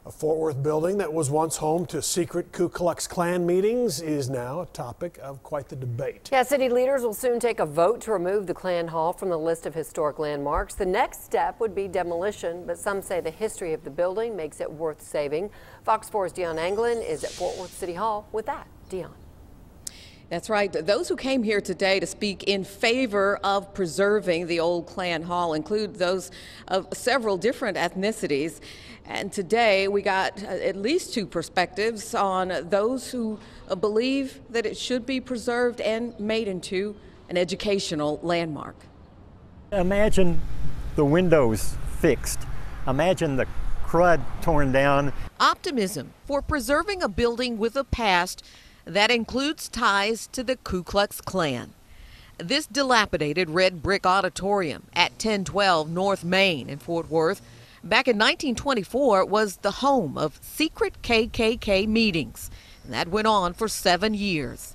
A Fort Worth building that was once home to secret Ku Klux Klan meetings is now a topic of quite the debate. Yeah, city leaders will soon take a vote to remove the Klan Hall from the list of historic landmarks. The next step would be demolition, but some say the history of the building makes it worth saving. Fox 4's DIONNE Anglin is at Fort Worth City Hall with that. DIONNE. That's right. Those who came here today to speak in favor of preserving the old Klan Hall include those of several different ethnicities. And today we got at least two perspectives on those who believe that it should be preserved and made into an educational landmark. Imagine the windows fixed. Imagine the crud torn down. Optimism for preserving a building with a past that includes ties to the Ku Klux Klan. This dilapidated red brick auditorium at 1012 North Main in Fort Worth back in 1924 was the home of secret KKK meetings. And that went on for 7 years.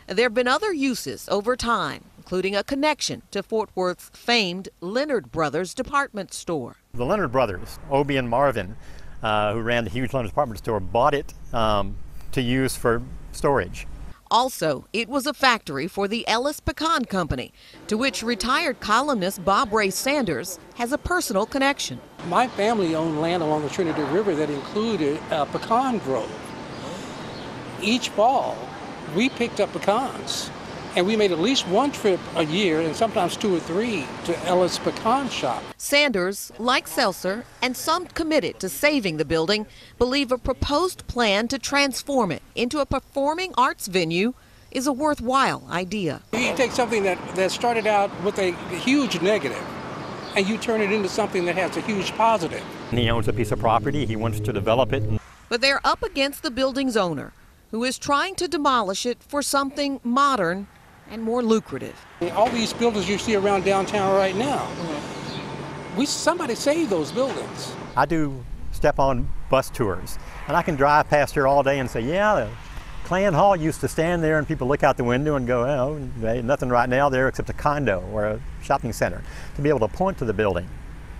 There have been other uses over time, including a connection to Fort Worth's famed Leonard Brothers department store. The Leonard Brothers, Obie and Marvin, who ran the huge Leonard department store, bought it to use for storage. Also, it was a factory for the Ellis Pecan Company, to which retired columnist Bob Ray Sanders has a personal connection. My family owned land along the Trinity River that included a pecan grove. Each fall, we picked up pecans, and we made at least one trip a year, and sometimes 2 or 3, to Ellis Pecan Shop. Sanders, like Seltzer, and some committed to saving the building, believe a proposed plan to transform it into a performing arts venue is a worthwhile idea. You take something that started out with a huge negative, and you turn it into something that has a huge positive. He owns a piece of property. He wants to develop it. But they're up against the building's owner, who is trying to demolish it for something modern and more lucrative. All these buildings you see around downtown right now, somebody saved those buildings. I do step-on bus tours, and I can drive past here all day and say, yeah, the Klan Hall used to stand there and people look out the window and go, oh, there's nothing right now there except a condo or a shopping center. To be able to point to the building,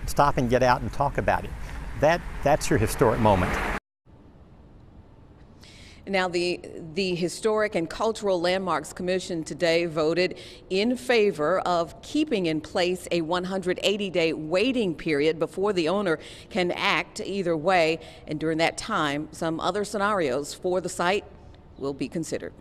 stop and get out and talk about it, that's your historic moment. Now, the Historic and Cultural Landmarks Commission today voted in favor of keeping in place a 180-day waiting period before the owner can act either way. And during that time, some other scenarios for the site will be considered.